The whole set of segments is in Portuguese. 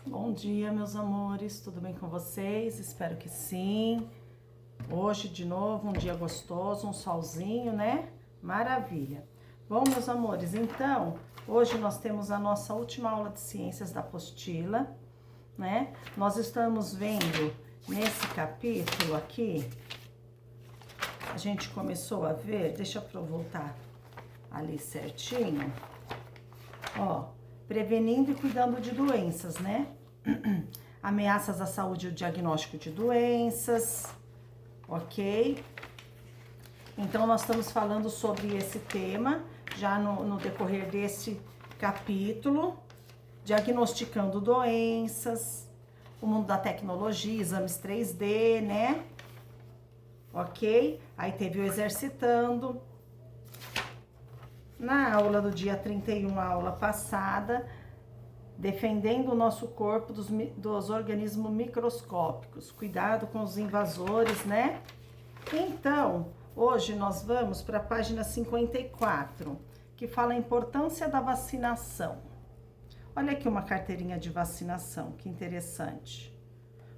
Bom dia, meus amores, tudo bem com vocês? Espero que sim. Hoje, de novo, um dia gostoso, um solzinho, né? Maravilha. Bom, meus amores, então, hoje nós temos a nossa última aula de ciências da apostila, né? Nós estamos vendo nesse capítulo aqui, a gente começou a ver, deixa eu voltar ali certinho, ó, prevenindo e cuidando de doenças, né? Ameaças à saúde e o diagnóstico de doenças, ok? Então, nós estamos falando sobre esse tema já no decorrer desse capítulo, diagnosticando doenças, o mundo da tecnologia, exames 3D, né? Ok? Aí teve o exercitando. Na aula do dia 31, a aula passada, defendendo o nosso corpo dos organismos microscópicos. Cuidado com os invasores, né? Então, hoje nós vamos para a página 54, que fala a importância da vacinação. Olha aqui uma carteirinha de vacinação, que interessante.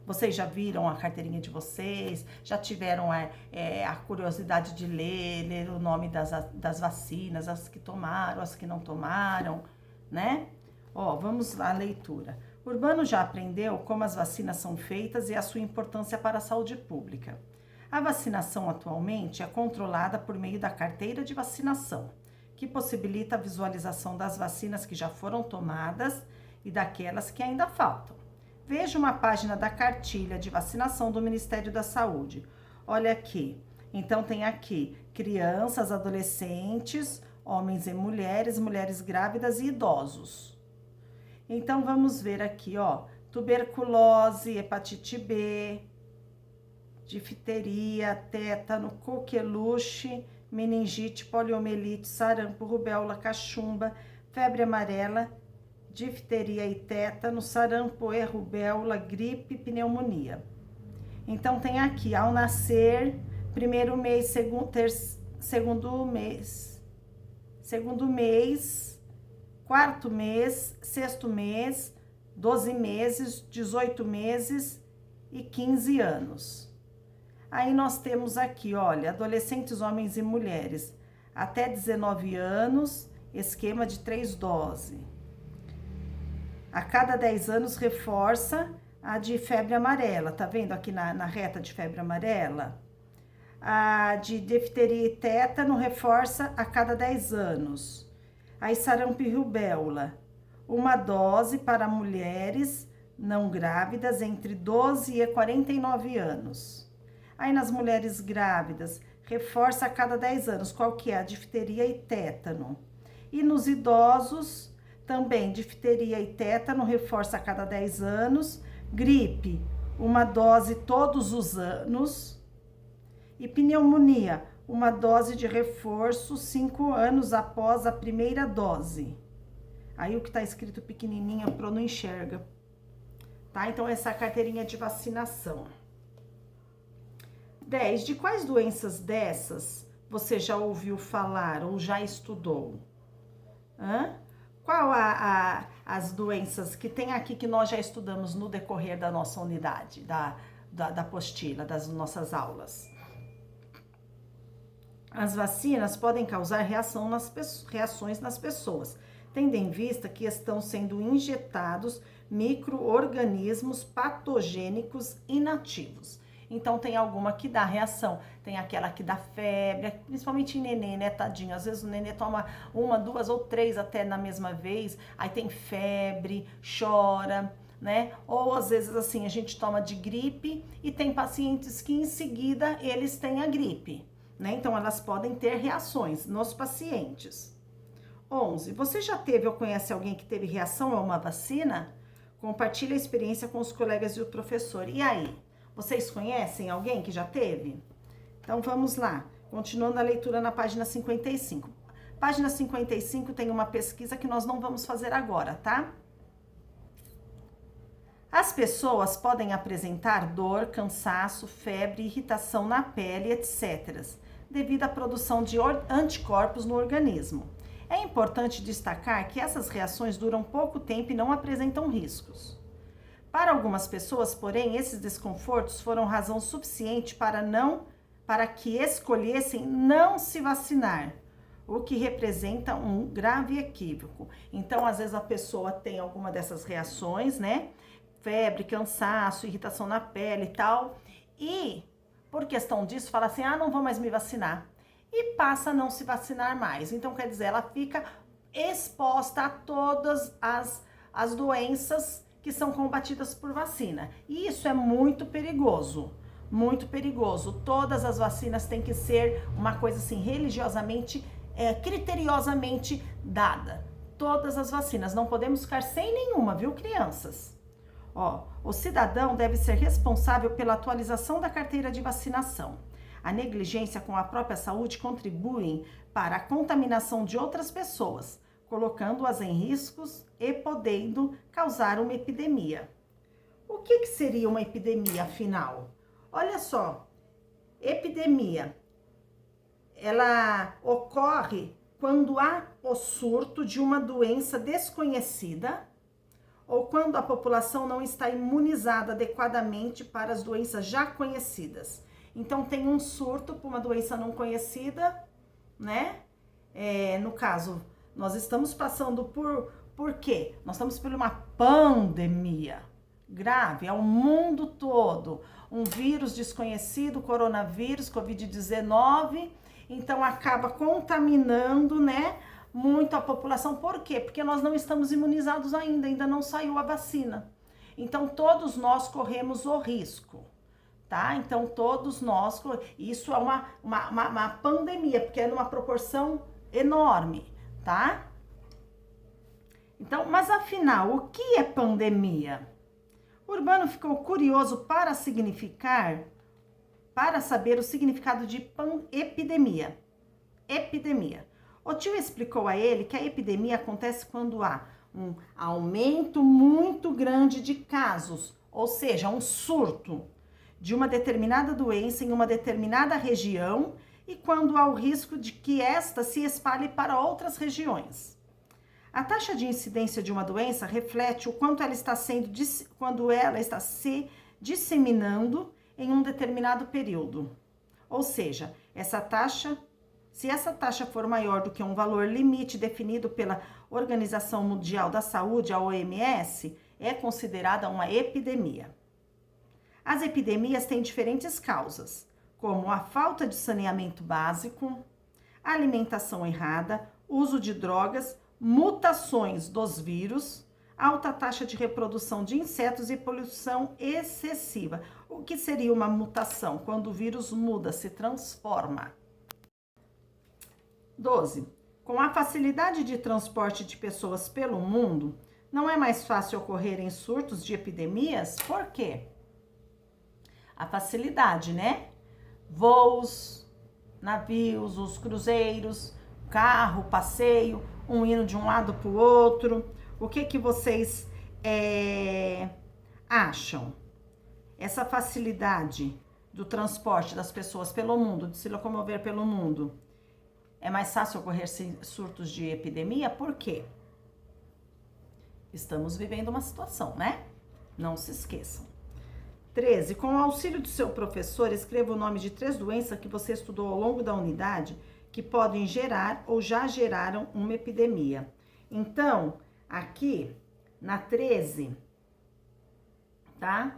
Vocês já viram a carteirinha de vocês? Já tiveram a curiosidade de ler o nome das vacinas, as que tomaram, as que não tomaram, né? Ó, vamos à leitura. Urbano já aprendeu como as vacinas são feitas e a sua importância para a saúde pública. A vacinação atualmente é controlada por meio da carteira de vacinação, que possibilita a visualização das vacinas que já foram tomadas e daquelas que ainda faltam. Veja uma página da cartilha de vacinação do Ministério da Saúde. Olha aqui. Então tem aqui crianças, adolescentes, homens e mulheres, mulheres grávidas e idosos. Então vamos ver aqui, ó, tuberculose, hepatite B, difteria, tétano, coqueluche, meningite, poliomielite, sarampo, rubéola, cachumba, febre amarela, difteria e tétano, sarampo e rubéola, gripe, pneumonia. Então tem aqui, ao nascer, primeiro mês, segundo mês, quarto mês, sexto mês, 12 meses, 18 meses e 15 anos. Aí nós temos aqui, olha, adolescentes, homens e mulheres, até 19 anos, esquema de 3 doses. A cada 10 anos reforça a de febre amarela, tá vendo aqui na reta de febre amarela? A de difteria e tétano reforça a cada 10 anos. Aí sarampo e rubéola, uma dose para mulheres não grávidas entre 12 e 49 anos. Aí nas mulheres grávidas, reforça a cada 10 anos, qual que é? A difteria e tétano. E nos idosos, também difteria e tétano, reforça a cada 10 anos. Gripe, uma dose todos os anos. E pneumonia, uma dose de reforço 5 anos após a primeira dose. Aí o que está escrito pequenininho, a Pro não enxerga. Tá? Então essa é a carteirinha de vacinação. 10. De quais doenças dessas você já ouviu falar ou já estudou? Qual as doenças que tem aqui que nós já estudamos no decorrer da nossa unidade, da apostila, das nossas aulas? As vacinas podem causar reações nas pessoas, tendo em vista que estão sendo injetados micro-organismos patogênicos inativos. Então, tem alguma que dá reação, tem aquela que dá febre, principalmente em nenê, né, tadinho? Às vezes o nenê toma 1, 2 ou 3 até na mesma vez, aí tem febre, chora, né? Ou às vezes assim, a gente toma de gripe e tem pacientes que em seguida eles têm a gripe, né? Então, elas podem ter reações nos pacientes. 11. Você já teve ou conhece alguém que teve reação a uma vacina? Compartilhe a experiência com os colegas e o professor. E aí? Vocês conhecem alguém que já teve? Então, vamos lá. Continuando a leitura na página 55. Página 55 tem uma pesquisa que nós não vamos fazer agora, tá? As pessoas podem apresentar dor, cansaço, febre, irritação na pele, etc., devido à produção de anticorpos no organismo. É importante destacar que essas reações duram pouco tempo e não apresentam riscos. Para algumas pessoas, porém, esses desconfortos foram razão suficiente para que escolhessem não se vacinar, o que representa um grave equívoco. Então, às vezes a pessoa tem alguma dessas reações, né? Febre, cansaço, irritação na pele e tal, e por questão disso fala assim: "Ah, não vou mais me vacinar", e passa a não se vacinar mais. Então, quer dizer, ela fica exposta a todas as doenças que são combatidas por vacina. E isso é muito perigoso, muito perigoso. Todas as vacinas têm que ser uma coisa assim, religiosamente, criteriosamente dada. Todas as vacinas, não podemos ficar sem nenhuma, viu, crianças? Ó, o cidadão deve ser responsável pela atualização da carteira de vacinação. A negligência com a própria saúde contribuem para a contaminação de outras pessoas, colocando-as em riscos e podendo causar uma epidemia. O que seria uma epidemia, afinal? Olha só, epidemia, ela ocorre quando há o surto de uma doença desconhecida ou quando a população não está imunizada adequadamente para as doenças já conhecidas. Então, tem um surto por uma doença não conhecida, né? No caso, nós estamos passando por quê? Nós estamos por uma pandemia grave ao mundo todo. Um vírus desconhecido, coronavírus, Covid-19, então acaba contaminando, né, muito a população. Por quê? Porque nós não estamos imunizados ainda não saiu a vacina. Então, todos nós corremos o risco, tá? Então, todos nós, isso é uma pandemia, porque é numa proporção enorme, tá? Então, mas afinal, o que é pandemia? Urbano ficou curioso para saber o significado de epidemia. Epidemia. O tio explicou a ele que a epidemia acontece quando há um aumento muito grande de casos, ou seja, um surto de uma determinada doença em uma determinada região e quando há o risco de que esta se espalhe para outras regiões. A taxa de incidência de uma doença reflete o quanto ela está se disseminando em um determinado período. Ou seja, se essa taxa for maior do que um valor limite definido pela Organização Mundial da Saúde, a OMS, é considerada uma epidemia. As epidemias têm diferentes causas, como a falta de saneamento básico, alimentação errada, uso de drogas, mutações dos vírus, alta taxa de reprodução de insetos e poluição excessiva. O que seria uma mutação? Quando o vírus muda, se transforma. 12. Com a facilidade de transporte de pessoas pelo mundo, não é mais fácil ocorrerem surtos de epidemias? Por quê? A facilidade, né? Voos, navios, os cruzeiros, carro, passeio, um indo de um lado para o outro. O que vocês acham? Essa facilidade do transporte das pessoas pelo mundo, de se locomover pelo mundo, é mais fácil ocorrer surtos de epidemia? Por quê? Estamos vivendo uma situação, né? Não se esqueçam. 13. Com o auxílio do seu professor, escreva o nome de 3 doenças que você estudou ao longo da unidade que podem gerar ou já geraram uma epidemia. Então, aqui na 13, tá?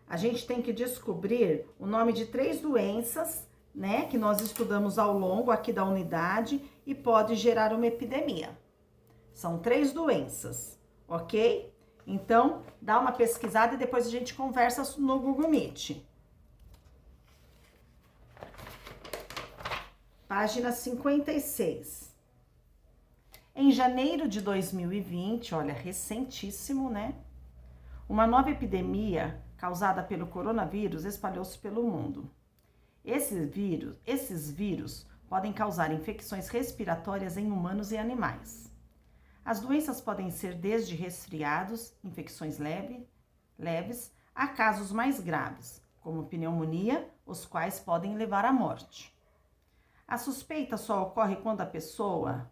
A gente tem que descobrir o nome de 3 doenças, né, que nós estudamos ao longo aqui da unidade e pode gerar uma epidemia. São 3 doenças, ok? Então, dá uma pesquisada e depois a gente conversa no Google Meet. Página 56. Em janeiro de 2020, olha, recentíssimo, né? Uma nova epidemia causada pelo coronavírus espalhou-se pelo mundo. Esses vírus podem causar infecções respiratórias em humanos e animais. As doenças podem ser desde resfriados, infecções leves, a casos mais graves, como pneumonia, os quais podem levar à morte. A suspeita só ocorre quando a pessoa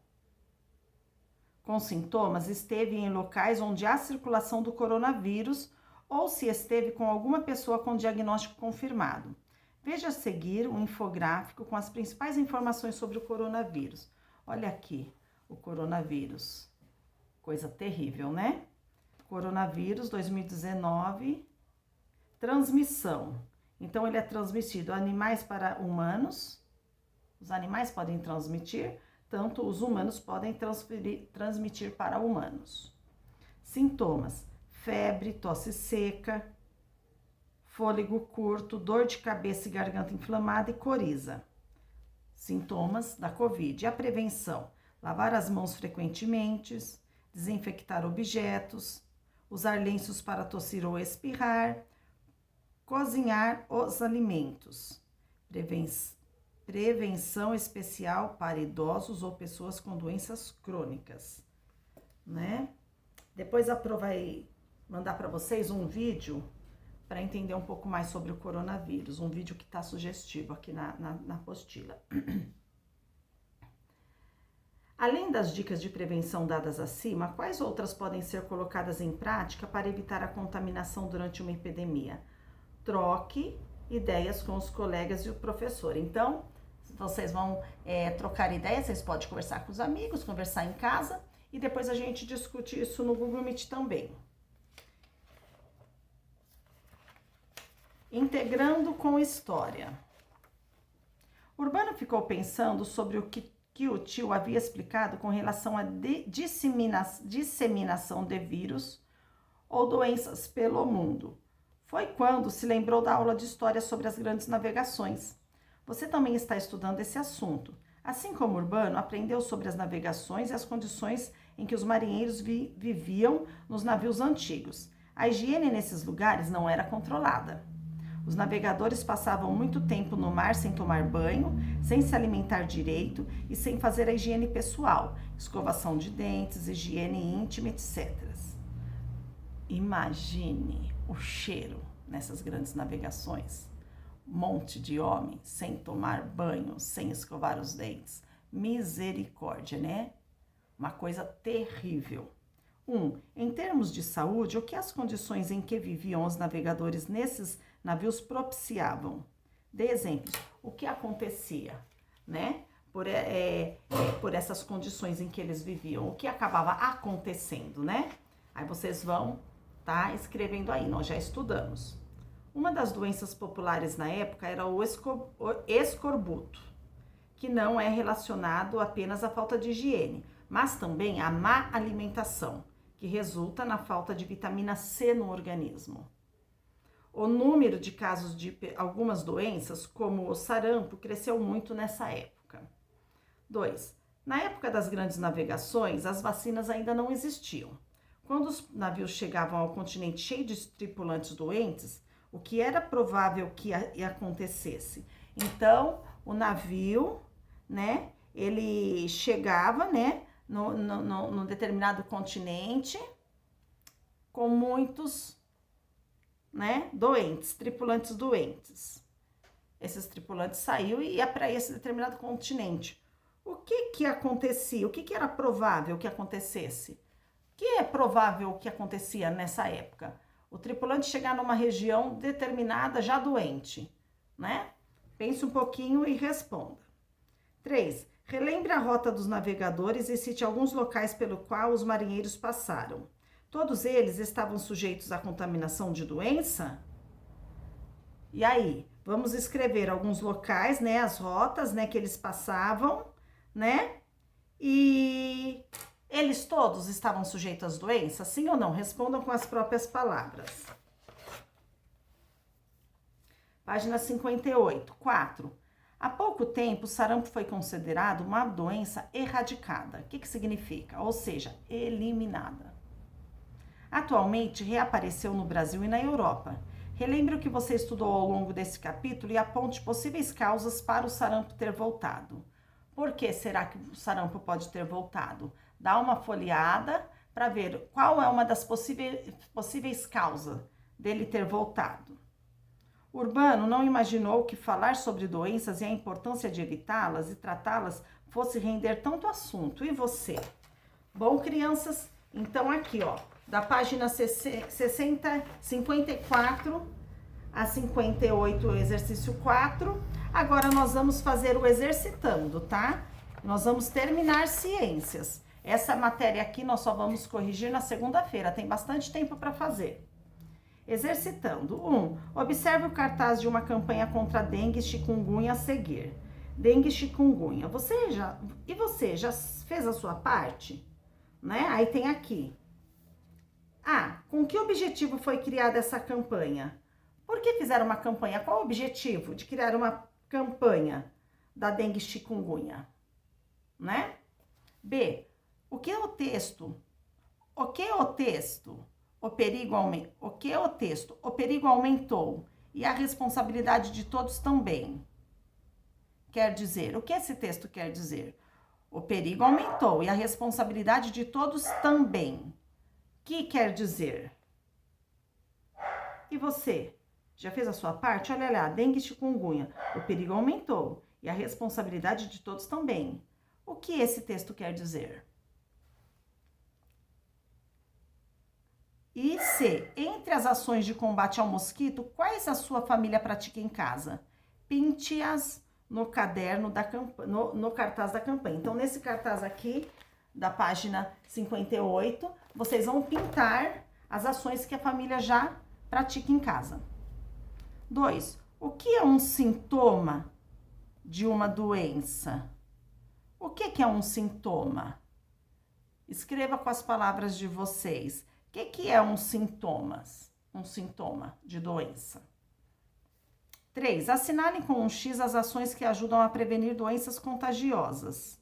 com sintomas esteve em locais onde há circulação do coronavírus ou se esteve com alguma pessoa com diagnóstico confirmado. Veja a seguir um infográfico com as principais informações sobre o coronavírus. Olha aqui, o coronavírus. Coisa terrível, né? Coronavírus 2019, transmissão. Então, ele é transmitido animais para humanos. Os animais podem transmitir, tanto os humanos podem transmitir para humanos. Sintomas: febre, tosse seca, fôlego curto, dor de cabeça e garganta inflamada e coriza. Sintomas da Covid. A prevenção: lavar as mãos frequentemente, desinfectar objetos, usar lenços para tossir ou espirrar, cozinhar os alimentos. Prevenção especial para idosos ou pessoas com doenças crônicas, né? Depois a Pro vai mandar para vocês um vídeo para entender um pouco mais sobre o coronavírus, um vídeo que está sugestivo aqui na apostila. Além das dicas de prevenção dadas acima, quais outras podem ser colocadas em prática para evitar a contaminação durante uma epidemia? Troque ideias com os colegas e o professor. Então, vocês vão trocar ideias, vocês podem conversar com os amigos, conversar em casa e depois a gente discute isso no Google Meet também. Integrando com história. Urbano ficou pensando sobre o que o tio havia explicado com relação à disseminação de vírus ou doenças pelo mundo. Foi quando se lembrou da aula de história sobre as grandes navegações. Você também está estudando esse assunto. Assim como Urbano, aprendeu sobre as navegações e as condições em que os marinheiros viviam nos navios antigos. A higiene nesses lugares não era controlada. Os navegadores passavam muito tempo no mar sem tomar banho, sem se alimentar direito e sem fazer a higiene pessoal, escovação de dentes, higiene íntima, etc. Imagine o cheiro nessas grandes navegações. Monte de homem sem tomar banho, sem escovar os dentes. Misericórdia, né? Uma coisa terrível. Em termos de saúde, o que as condições em que viviam os navegadores nesses navios propiciavam? Dê exemplos. O que acontecia, né? Por essas condições em que eles viviam. O que acabava acontecendo, né? Aí vocês vão tá escrevendo aí, nós já estudamos. Uma das doenças populares na época era o escorbuto, que não é relacionado apenas à falta de higiene, mas também à má alimentação, que resulta na falta de vitamina C no organismo. O número de casos de algumas doenças, como o sarampo, cresceu muito nessa época. 2. Na época das grandes navegações, as vacinas ainda não existiam. Quando os navios chegavam ao continente cheio de tripulantes doentes, o que era provável que acontecesse? Então, o navio, né, ele chegava, né, no determinado continente com muitos, né, doentes, tripulantes doentes. Esses tripulantes saíam e ia para esse determinado continente. O que acontecia? O que era provável que acontecesse? O que é provável que acontecia nessa época? O tripulante chegar numa região determinada já doente, né? Pense um pouquinho e responda. 3. Relembre a rota dos navegadores e cite alguns locais pelo qual os marinheiros passaram. Todos eles estavam sujeitos à contaminação de doença? E aí, vamos escrever alguns locais, né, as rotas, né, que eles passavam, né? E eles todos estavam sujeitos às doenças? Sim ou não? Respondam com as próprias palavras. Página 58. 4. Há pouco tempo, o sarampo foi considerado uma doença erradicada. O que significa? Ou seja, eliminada. Atualmente, reapareceu no Brasil e na Europa. Relembre o que você estudou ao longo desse capítulo e aponte possíveis causas para o sarampo ter voltado. Por que será que o sarampo pode ter voltado? Dá uma folheada para ver qual é uma das possíveis causas dele ter voltado. Urbano não imaginou que falar sobre doenças e a importância de evitá-las e tratá-las fosse render tanto assunto. E você? Bom, crianças? Então, aqui, ó, da página 54 a 58, o exercício 4. Agora, nós vamos fazer o exercitando, tá? Nós vamos terminar ciências. Essa matéria aqui nós só vamos corrigir na segunda-feira, tem bastante tempo para fazer. Exercitando. 1. Observe o cartaz de uma campanha contra dengue e chikungunya a seguir. Dengue e chikungunya. Você já fez a sua parte? Né? Aí tem aqui. Com que objetivo foi criada essa campanha? Por que fizeram uma campanha? Qual o objetivo de criar uma campanha da dengue e chikungunya? Né? B. O texto? O perigo aumentou e a responsabilidade de todos também. Quer dizer, o que esse texto quer dizer? O perigo aumentou e a responsabilidade de todos também. O que quer dizer? E você? Já fez a sua parte? Olha lá, dengue e chikungunya. O perigo aumentou e a responsabilidade de todos também. O que esse texto quer dizer? E C. Entre as ações de combate ao mosquito, quais a sua família pratica em casa? Pinte-as no caderno no cartaz da campanha. Então, nesse cartaz aqui, da página 58, vocês vão pintar as ações que a família já pratica em casa. 2. O que é um sintoma de uma doença? O que é um sintoma? Escreva com as palavras de vocês. O que é um sintoma de doença? 3. Assinale com um X as ações que ajudam a prevenir doenças contagiosas.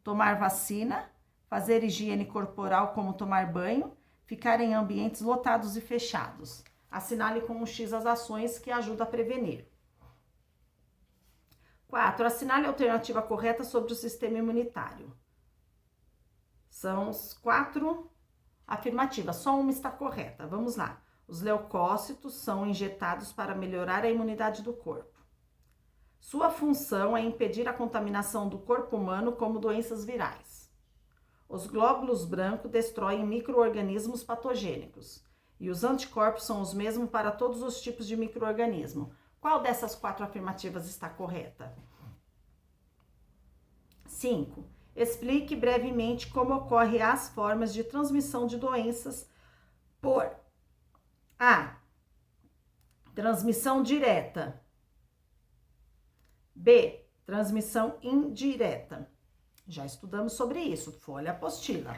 Tomar vacina, fazer higiene corporal como tomar banho, ficar em ambientes lotados e fechados. Assinale com um X as ações que ajudam a prevenir. 4. Assinale a alternativa correta sobre o sistema imunitário. São os 4 afirmativas, só uma está correta. Vamos lá. Os leucócitos são injetados para melhorar a imunidade do corpo. Sua função é impedir a contaminação do corpo humano como doenças virais. Os glóbulos brancos destroem micro-organismos patogênicos. E os anticorpos são os mesmos para todos os tipos de micro-organismo. Qual dessas 4 afirmativas está correta? 5. Explique brevemente como ocorrem as formas de transmissão de doenças por A. Transmissão direta. B. Transmissão indireta. Já estudamos sobre isso, folha apostila.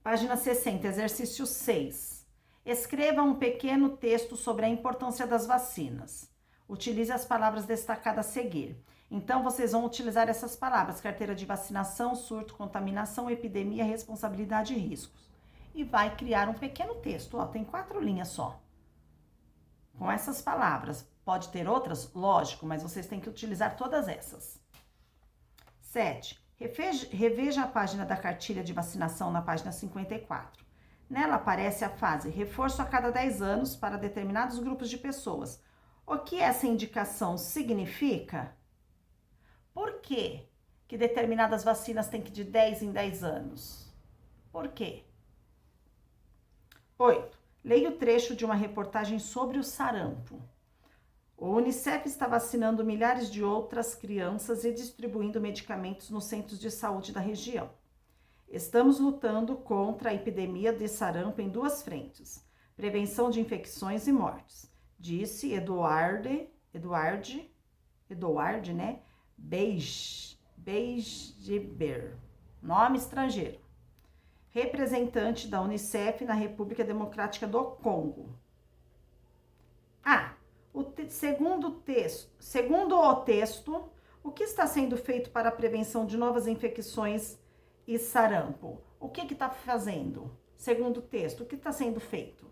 Página 60, exercício 6. Escreva um pequeno texto sobre a importância das vacinas. Utilize as palavras destacadas a seguir. Então, vocês vão utilizar essas palavras: carteira de vacinação, surto, contaminação, epidemia, responsabilidade e riscos. E vai criar um pequeno texto, ó, tem 4 linhas só. Com essas palavras. Pode ter outras? Lógico, mas vocês têm que utilizar todas essas. 7. Reveja a página da cartilha de vacinação na página 54. Nela aparece a fase reforço a cada 10 anos para determinados grupos de pessoas. O que essa indicação significa? Por que determinadas vacinas têm que ir de 10 em 10 anos? Por quê? 8. Leia o trecho de uma reportagem sobre o sarampo. O Unicef está vacinando milhares de outras crianças e distribuindo medicamentos nos centros de saúde da região. Estamos lutando contra a epidemia de sarampo em 2 frentes: prevenção de infecções e mortes, disse Eduard, né? Beigeber, nome estrangeiro, representante da Unicef na República Democrática do Congo. Segundo o texto, o que está sendo feito para a prevenção de novas infecções e sarampo? O que está fazendo? Segundo o texto, o que está sendo feito?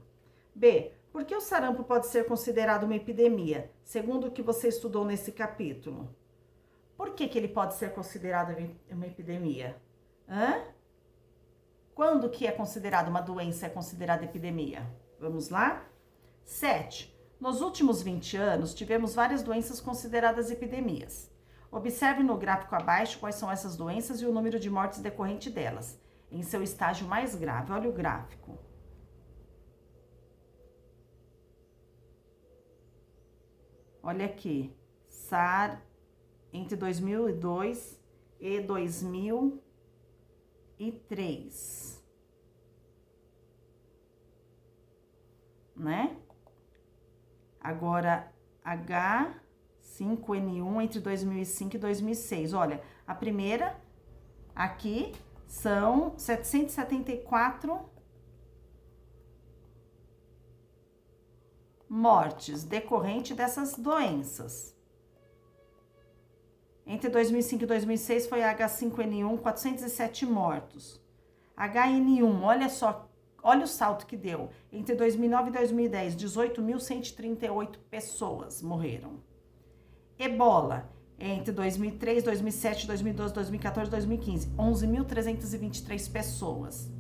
B. Por que o sarampo pode ser considerado uma epidemia, segundo o que você estudou nesse capítulo? Por que ele pode ser considerado uma epidemia? Quando que é considerado uma doença, é considerada epidemia? Vamos lá? 7. Nos últimos 20 anos, tivemos várias doenças consideradas epidemias. Observe no gráfico abaixo quais são essas doenças e o número de mortes decorrente delas, em seu estágio mais grave. Olha o gráfico. Olha aqui, SARS entre 2002 e 2003, né? Agora, H5N1 entre 2005 e 2006. Olha, a primeira aqui são 774 mortes decorrente dessas doenças. Entre 2005 e 2006 foi a H5N1, 407 mortos. HN1, olha só, olha o salto que deu. Entre 2009 e 2010, 18.138 pessoas morreram. Ebola, entre 2003, 2007, 2012, 2014, 2015, 11.323 pessoas.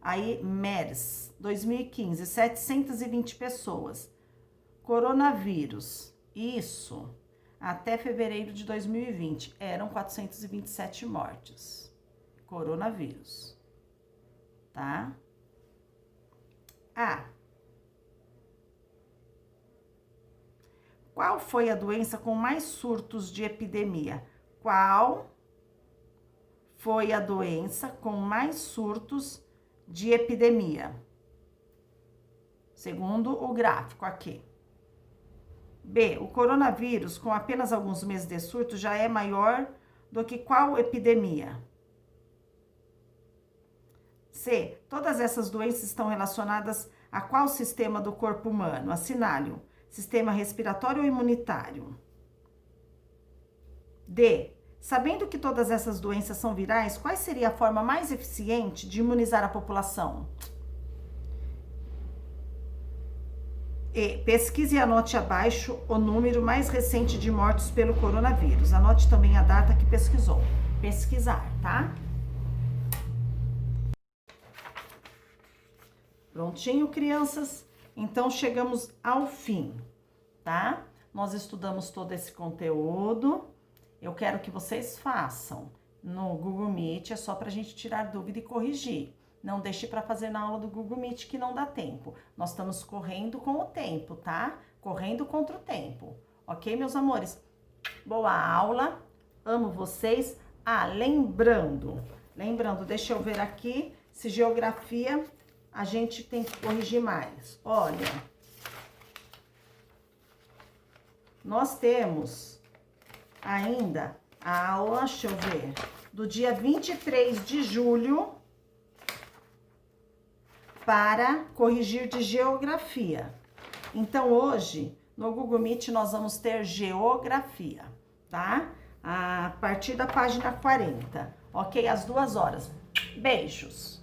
Aí, MERS, 2015, 720 pessoas. Coronavírus, isso, até fevereiro de 2020, eram 427 mortes. Coronavírus, tá? Qual foi a doença com mais surtos de epidemia? Qual foi a doença com mais surtos de epidemia? Segundo o gráfico aqui. B, o coronavírus, com apenas alguns meses de surto, já é maior do que qual epidemia? C, todas essas doenças estão relacionadas a qual sistema do corpo humano? Assinale-o. Sistema respiratório ou imunitário? D, sabendo que todas essas doenças são virais, qual seria a forma mais eficiente de imunizar a população? E pesquise e anote abaixo o número mais recente de mortos pelo coronavírus. Anote também a data que pesquisou. Pesquisar, tá? Prontinho, crianças? Então, chegamos ao fim, tá? Nós estudamos todo esse conteúdo. Eu quero que vocês façam no Google Meet, é só pra gente tirar dúvida e corrigir. Não deixe para fazer na aula do Google Meet que não dá tempo. Nós estamos correndo com o tempo, tá? Correndo contra o tempo. Ok, meus amores? Boa aula. Amo vocês. Lembrando, deixa eu ver aqui se geografia a gente tem que corrigir mais. Olha, nós temos ainda a aula, deixa eu ver, do dia 23 de julho, para corrigir de geografia. Então, hoje, no Google Meet, nós vamos ter geografia, tá? A partir da página 40, ok? Às 2 horas. Beijos!